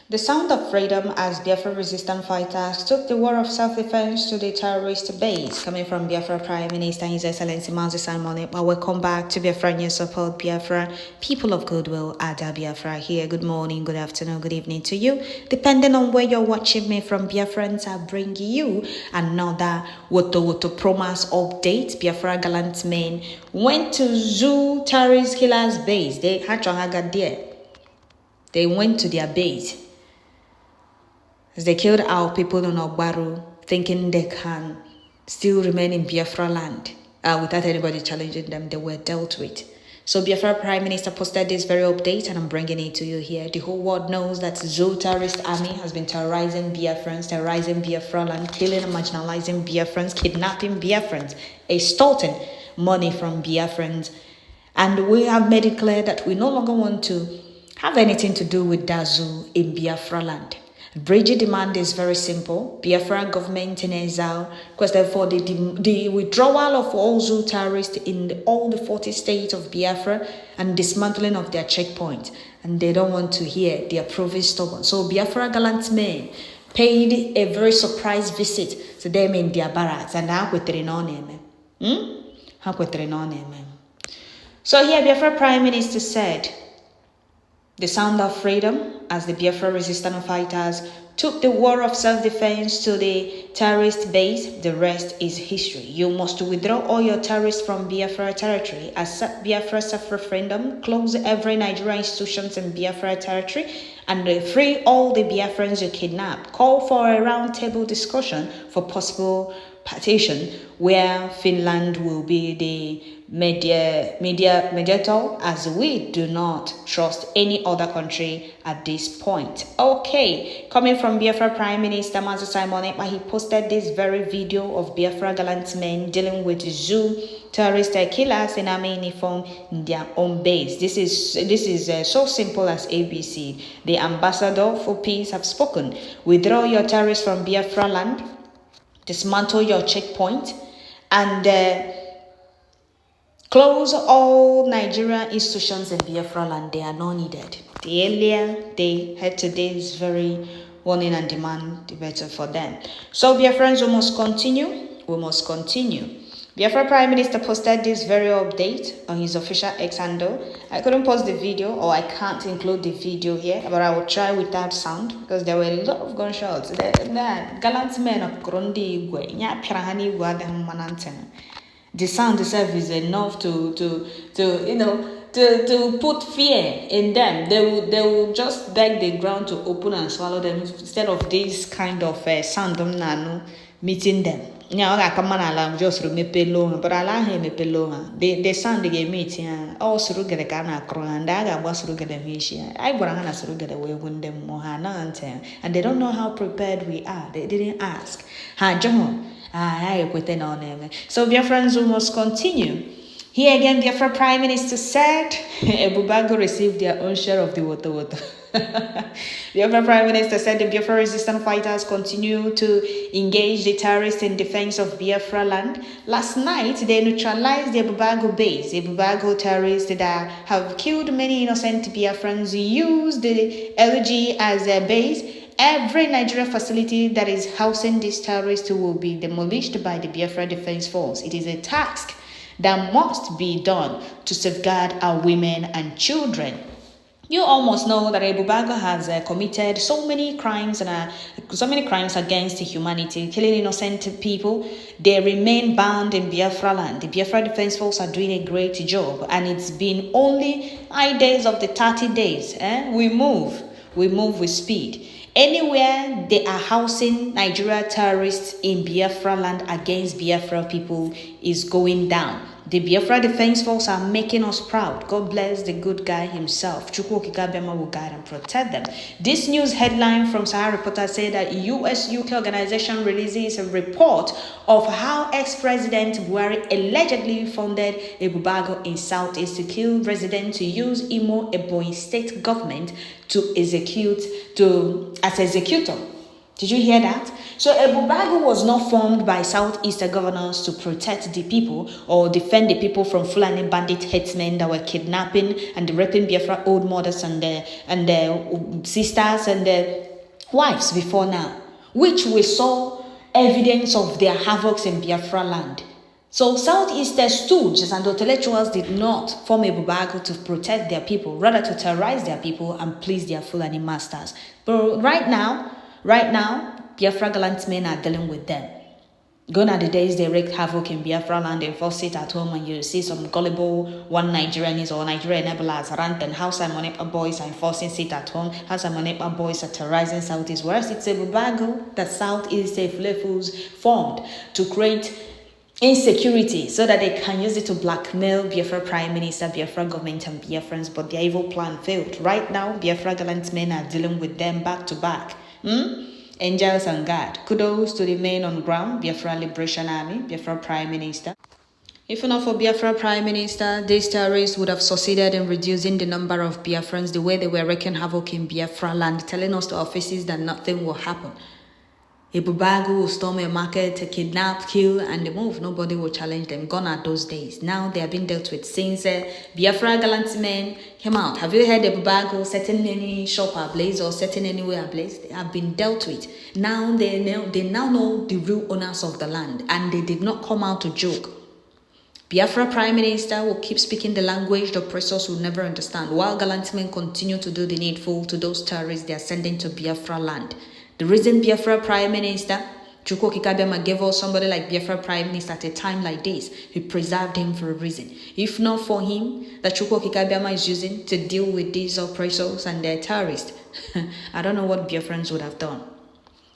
The sound of freedom as Biafra resistant fighters took the war of self-defense to the terrorist base. Coming from Biafra Prime Minister His Excellency Mazi Simon, welcome back to Biafra News Support Biafra. People of goodwill, Ada Biafra here. Good morning, good afternoon, good evening to you. Depending on where you're watching me from, Biafrans, I bring you another Woto Promas update. Biafra gallant men went to Zoo Tèrrøríst killers base. They had to there. They went to their base. As they killed our people on Ogbaru, thinking they can still remain in Biafra land without anybody challenging them, they were dealt with. So Biafra Prime Minister posted this very update and I'm bringing it to you here. The whole world knows that Zoo Tèrrøríst army has been terrorizing Biafrans, terrorizing Biafra land, killing and marginalizing Biafrans, kidnapping Biafrans, extorting money from Biafrans. And we have made it clear that we no longer want to have anything to do with that zoo in Biafra land. Bridget demand is very simple. Biafra government in exile, because therefore the withdrawal of all Zoo Tèrrøríst in all the 40 states of Biafra and dismantling of their checkpoint. And they don't want to hear, they are proving stubborn. So Biafra gallant men paid a very surprise visit to them in their barracks. And so here Biafra Prime Minister said, the sound of freedom as the Biafra resistance fighters took the war of self-defense to the terrorist base. The rest is history. You must withdraw all your terrorists from Biafra territory, accept Biafra self-referendum, close every Nigerian institutions in Biafra territory, and free all the Biafrans you kidnap. Call for a round-table discussion for possible partition where Finland will be the mediator, as we do not trust any other country at this point. Okay, coming from Biafra Prime Minister Mazi Simon, he posted this very video of Biafra gallant men dealing with Zoo Tèrrøríst killers in army uniform in their own base. This is so simple as ABC. The ambassador for peace have spoken. Withdraw your terrorists from Biafra land, dismantle your checkpoint, and close all Nigerian institutions in Biafra land. They are not needed. The earlier they head to this very warning and demand, the better for them. So Biafrans, we must continue. We must continue. Biafra Prime Minister posted this very update on his official X handle. I couldn't post the video, or I can't include the video here, but I will try without sound because there were a lot of gunshots. Gallant men of Grondi the sound itself is enough to put fear in them. They will just beg the ground to open and swallow them instead of this kind of sound meeting them. Just but allow him the sound they get meeting all surugere kana and I got was surugere vision. I got surugere away when them mohana and they don't know how prepared we are. They didn't ask. So Biafrans must continue. Here again, Biafra Prime Minister said Ebubeagu received their own share of the water. Biafra Prime Minister said the Biafra resistant fighters continue to engage the terrorists in defense of Biafra land. Last night, they neutralized the Ebubeagu base. Ebubeagu terrorists that have killed many innocent Biafrans used the LG as their base. Every Nigerian facility that is housing these terrorists will be demolished by the Biafra Defense Force. It is a task that must be done to safeguard our women and children. You almost know that Ebubeagu has committed so many crimes against humanity, killing innocent people. They remain bound in Biafra land. The Biafra Defense Force are doing a great job, and it's been only 9 days of the 30 days. We move with speed. Anywhere they are housing Nigeria terrorists in Biafra land against Biafra people is going down. The Biafra Defense Force are making us proud. God bless the good guy himself. Chukwu Okikabiyama will guide and protect them. This news headline from Sahara Reporter said that US-UK organization releases a report of how ex-President Buhari allegedly funded Ebubeagu in Southeast to kill residents to use Imo Ebonyi state government as executor. Did you hear that? So Ebubeagu was not formed by Southeastern governors to protect the people or defend the people from Fulani bandit headsmen that were kidnapping and raping Biafra old mothers and their sisters and their wives before now, which we saw evidence of their havocs in Biafra land. So Southeastern stooges and intellectuals did not form Ebubeagu to protect their people, rather to terrorize their people and please their Fulani masters. But right now, Biafra gallant men are dealing with them. Gone are the days they wreaked havoc in Biafra land and force it at home, and you see some gullible one Nigerians or Nigerian enablers rant and how Simonepa boys are enforcing it at home, how Simonepa boys are terrorizing Southeast, whereas it's Ebubeagu that Southeast levels formed to create insecurity so that they can use it to blackmail Biafra Prime Minister, Biafra government and Biafrans, but their evil plan failed. Right now, Biafra gallant men are dealing with them back to back. Angels and God. Kudos to the men on ground, Biafra Liberation Army, Biafra Prime Minister. If not for Biafra Prime Minister, these terrorists would have succeeded in reducing the number of Biafrans the way they were wreaking havoc in Biafra land, telling us to our faces that nothing will happen. Ebubeagu will storm a market, kidnap, kill, and move. Nobody will challenge them. Gone are those days. Now they are being dealt with. Since Biafra gallant men came out, have you heard Ebubeagu setting any shop ablaze or setting anywhere ablaze? They have been dealt with. Now they now know the real owners of the land, and they did not come out to joke. Biafra Prime Minister will keep speaking the language the oppressors will never understand, while gallant men continue to do the needful to those terrorists they are sending to Biafra land. The reason Biafra Prime Minister Chukwu Abịama gave us somebody like Biafra Prime Minister at a time like this, he preserved him for a reason. If not for him, that Chukwu Abịama is using to deal with these oppressors and their terrorists, I don't know what Biafrans would have done.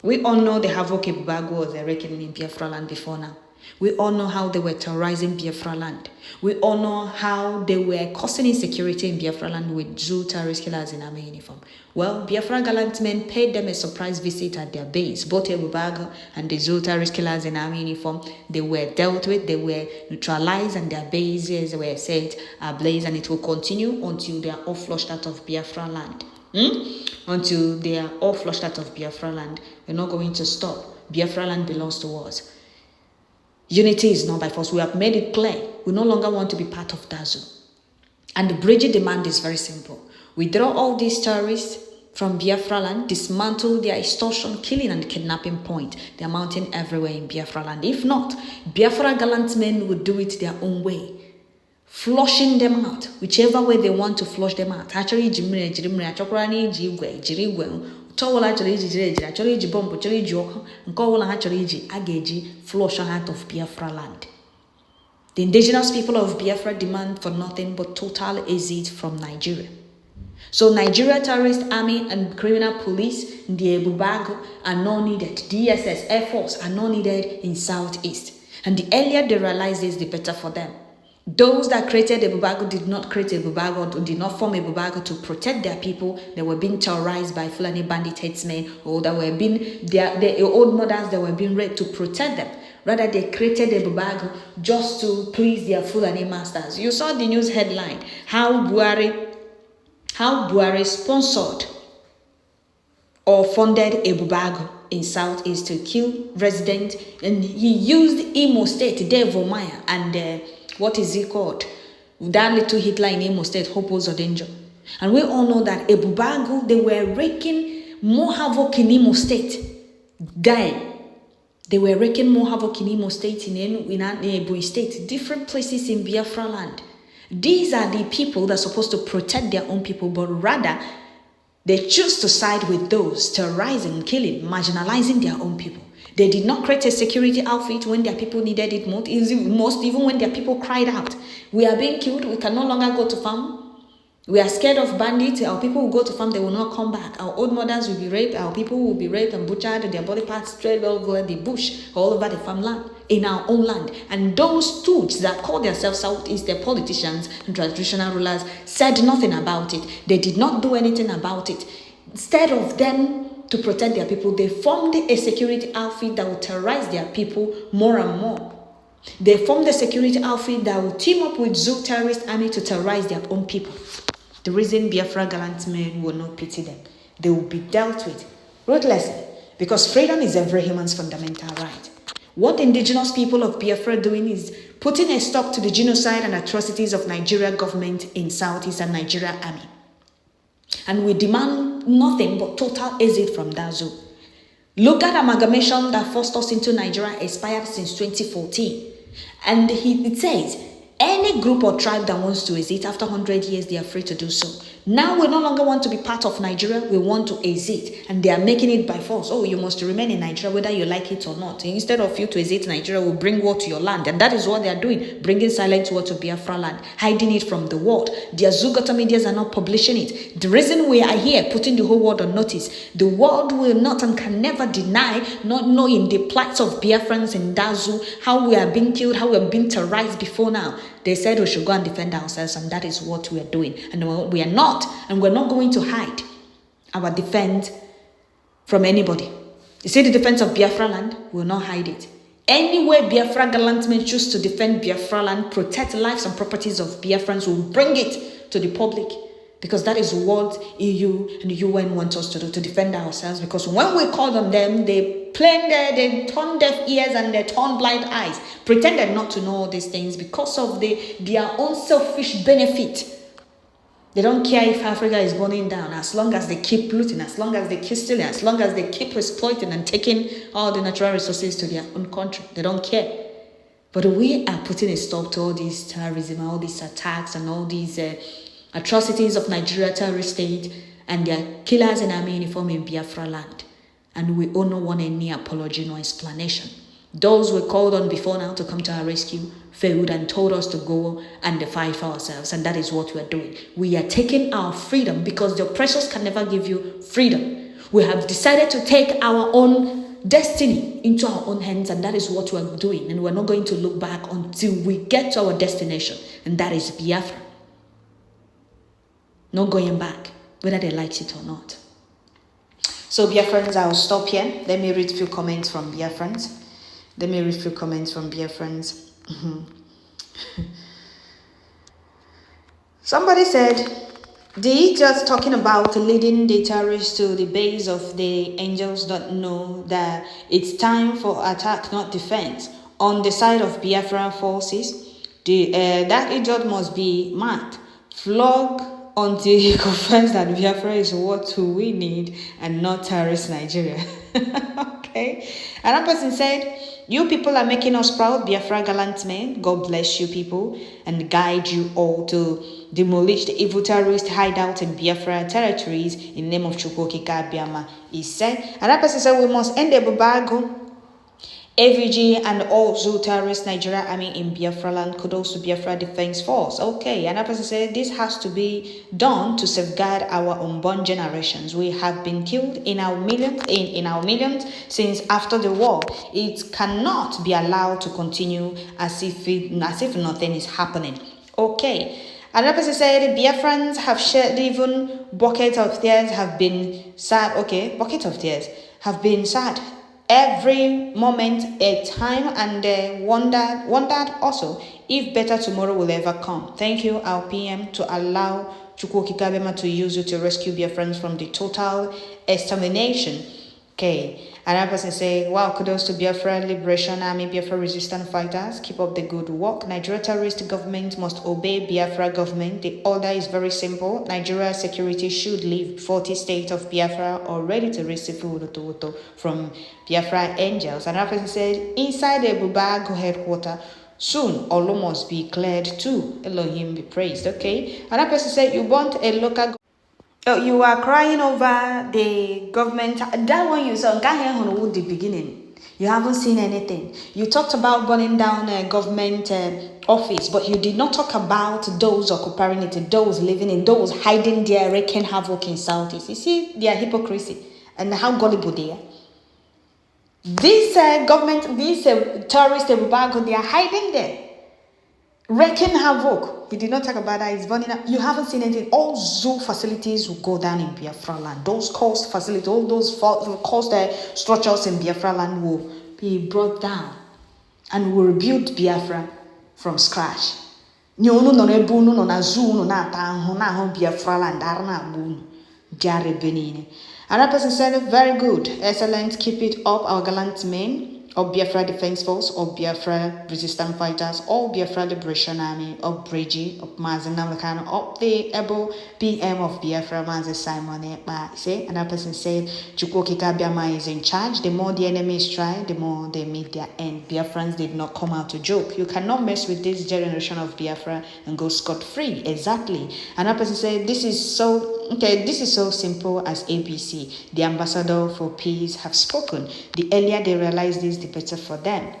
We all know the havoc Ebubeagu was wreaking in Biafra land before now. We all know how they were terrorizing Biafra land. We all know how they were causing insecurity in Biafra land with zoo terrorist killers in army uniform. Well, Biafra gallant men paid them a surprise visit at their base. Both Ebubeagu and the zoo terrorist killers in army uniform, they were dealt with, they were neutralized, and their bases were set ablaze, and it will continue until they are all flushed out of Biafra land. Until they are all flushed out of Biafra land. We're not going to stop. Biafra land belongs to us. Unity is not by force. We have made it clear. We no longer want to be part of that zone. And the bridging demand is very simple. Withdraw all these terrorists from Biafra land, dismantle their extortion, killing, and kidnapping point. They are mounting everywhere in Biafra land. If not, Biafra gallant men will do it their own way, flushing them out, whichever way they want to flush them out. Actually, flush out of Biafra land. The indigenous people of Biafra demand for nothing but total exit from Nigeria. So Nigeria terrorist army and criminal police, the Ebubeagu, are not needed. DSS, Air Force are not needed in Southeast. And the earlier they realize this, the better for them. Those that created Ebubeagu did not create Ebubeagu, or did not form Ebubeagu to protect their people. They were being terrorized by Fulani bandit headsmen, or that were being their old mothers that were being raped to protect them. Rather, they created Ebubeagu just to please their Fulani masters. You saw the news headline, how Buhari sponsored or funded Ebubeagu in Southeast to kill residents, and he used Imo State, Devomaya, and what is it called? That little Hitler in Imo State, Hopo Zodenjo. And we all know that Ebubeagu, they were wreaking more havoc in Imo State. They were wreaking more havoc in Imo State, in Ebubeagu State, different places in Biafra land. These are the people that are supposed to protect their own people, but rather they choose to side with those terrorizing, killing, marginalizing their own people. They did not create a security outfit when their people needed it most, even when their people cried out. We are being killed. We can no longer go to farm. We are scared of bandits. Our people will go to farm. They will not come back. Our old mothers will be raped. Our people will be raped and butchered. Their body parts straight all over the bush, all over the farmland, in our own land. And those stooges that call themselves Southeast, their politicians and traditional rulers, said nothing about it. They did not do anything about it. Instead of them to protect their people, they formed a security outfit that will terrorize their people more and more. They formed a security outfit that will team up with zoo terrorist army to terrorize their own people. The reason Biafra gallant men will not pity them, they will be dealt with ruthlessly. because freedom is every human's fundamental right. What the indigenous people of Biafra are doing is putting a stop to the genocide and atrocities of Nigeria government in Southeast and Nigeria army. And we demand nothing but total exit from that zone. Look at amalgamation that forced us into Nigeria expired since 2014. And it says, any group or tribe that wants to exit after 100 years, they are free to do so. Now we no longer want to be part of Nigeria, we want to exit. And they are making it by force. Oh, you must remain in Nigeria whether you like it or not. And instead of you to exit Nigeria, we'll bring war to your land. And that is what they are doing, bringing silent war to Biafra land, hiding it from the world. Their Zugata medias are not publishing it. The reason we are here, putting the whole world on notice, the world will not and can never deny not knowing the plights of Biafrans in Dazu, how we are being killed, how we are being terrorized before now. They said we should go and defend ourselves, and that is what we are doing. And we are not, and we're not going to hide our defense from anybody. You see the defense of Biafra land? We will not hide it. Anywhere Biafra gallant men choose to defend Biafra land, protect lives and properties of Biafrans, will bring it to the public. Because that is what EU and the UN want us to do, to defend ourselves. Because when we call on them, they turn deaf ears and they turn blind eyes, pretended not to know all these things because of their own selfish benefit. They don't care if Africa is burning down, as long as they keep looting, as long as they keep stealing, as long as they keep exploiting and taking all the natural resources to their own country. They don't care. But we are putting a stop to all this terrorism, all these attacks and all these atrocities of Nigeria terrorist state and their killers in army uniform in Biafra land. And we all not want any apology nor explanation. Those we called on before now to come to our rescue failed and told us to go and fight for ourselves. And that is what we are doing. We are taking our freedom because the oppressors can never give you freedom. We have decided to take our own destiny into our own hands, and that is what we are doing. And we're not going to look back until we get to our destination, and that is Biafra. No going back, whether they like it or not. So Biafrans, I'll stop here. Let me read a few comments from Biafrans. Somebody said, the idiots talking about leading the terrorists to the base of the angels don't know that it's time for attack, not defense. On the side of Biafran forces, that idiot must be mad. Flog until he confirms that Biafra is what we need and not terrorist Nigeria. Okay. Another person said, you people are making us proud, Biafra gallant men. God bless you people and guide you all to demolish the evil terrorist hideout in Biafra territories in the name of Chukwokika Biama. He said, another person said, we must end Ebubeagu, AVG and also terrorist Nigeria army in Biafra land, kudos to Biafra Defense Force. Okay, another person said this has to be done to safeguard our unborn generations. We have been killed in our millions since after the war. It cannot be allowed to continue as if nothing is happening. Okay. Another person said Biafrans have shared even buckets of tears have been sad. Okay, buckets of tears have been sad. Every moment a time and wondered also if better tomorrow will ever come. Thank you, our PM, to allow Chukwokika Biama to use you to rescue Biafrans from the total extermination. Okay. Another person say, wow, kudos to Biafra Liberation Army, Biafra resistant fighters. Keep up the good work. Nigeria terrorist government must obey Biafra government. The order is very simple. Nigeria security should leave 40 states of Biafra or ready to receive food from Biafra angels. Another person said, inside the Ebubeagu headquarters, soon Olo must be cleared too. Elohim be praised. Okay. Another person said, you want a local. Oh, you are crying over the government. That one you saw, the beginning. You haven't seen anything. You talked about burning down a government office, but you did not talk about those occupying it, those living in, those hiding there, wreaking havoc in Southeast. You see their hypocrisy and how gullible they are. This government, these terrorists, they are hiding there. Wreaking havoc. We did not talk about that. It's burning up. You haven't seen anything. All zoo facilities will go down in Biafra land. Those coast facilities, all those coast structures in Biafra land will be brought down. And will rebuild Biafra from scratch. Biafra land. Another person said, very good, excellent, keep it up, our gallant men of Biafra Defense Force, of Biafra Resistance Fighters, of Biafra Liberation Army, of Bridgie, of Mazen Namekano, of the able PM of Biafra, Mazen Simon Ekpa. Say, another person said, Chukwokika Biama is in charge. The more the enemies try, the more they meet their end. Biafrans did not come out to joke. You cannot mess with this generation of Biafra and go scot-free. Exactly. Another person said, this is so simple as ABC. The ambassador for peace have spoken. The earlier they realize this, the better for them.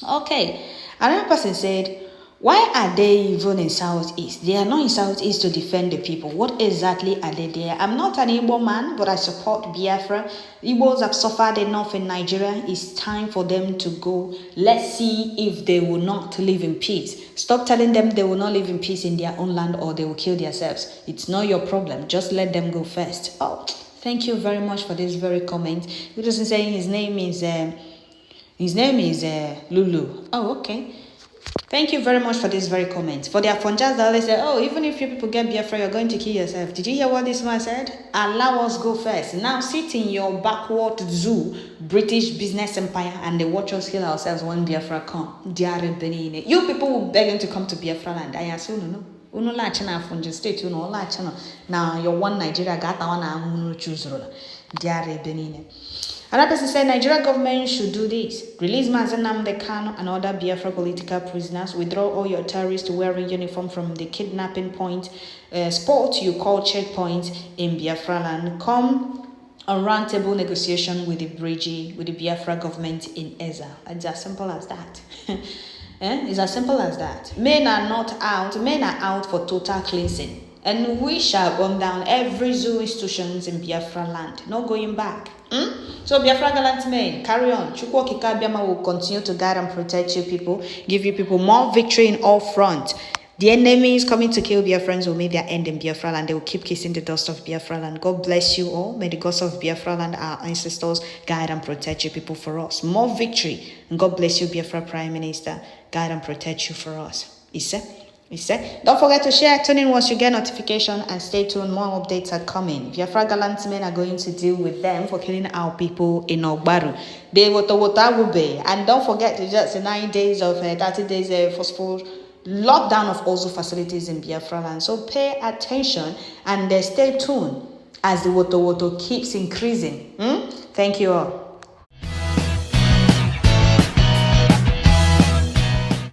Okay. Another person said, why are they even in Southeast? They are not in Southeast to defend the people. What exactly are they there? I'm not an Igbo man, but I support Biafra. Igbos have suffered enough in Nigeria. It's time for them to go. Let's see if they will not live in peace. Stop telling them they will not live in peace in their own land or they will kill themselves. It's not your problem. Just let them go first. Oh, thank you very much for this very comment. He doesn't say his name is Lulu. Oh, okay. Thank you very much for this very comment. For their funjas that always say, oh, even if you people get Biafra, you're going to kill yourself. Did you hear what this man said? Allow us go first. Now sit in your backward zoo, British business empire, and they watch us kill ourselves when Biafra come. You people will begging to come to Biafra land. I assume no. Uno la chana funja state, you know, la chana. Now your one Nigeria got one and choose rola. Diare benine. Another person said Nigeria government should do this. Release Mazen Nnamdi Kanu and other Biafra political prisoners. Withdraw all your terrorists wearing uniform from the kidnapping point, spot you call checkpoint in Biafra land. Come on roundtable negotiation with the Bridgie, with the Biafra government in Eza. It's as simple as that. It's as simple as that. Men are not out. Men are out for total cleansing. And we shall burn down every zoo institutions in Biafra land. No going back. So Biafra gallant men, carry on. Chukwokika Biama will continue to guide and protect you people, give you people more victory in all fronts. The enemy is coming to kill Biafrans will make their end in Biafra land. They will keep kissing the dust of Biafra land. God bless you all. May the gods of Biafra land, our ancestors, guide and protect you people for us. More victory. And God bless you, Biafra Prime Minister. Guide and protect you for us. Don't forget to share, tune in once you get notification, and stay tuned. More updates are coming. Biafra gallant men are going to deal with them for killing our people in Ogbaru. They will be. And don't forget to just 9 days of 30 days forceful lockdown of also facilities in Biafra land. So pay attention and stay tuned as the woto keeps increasing. Thank you all.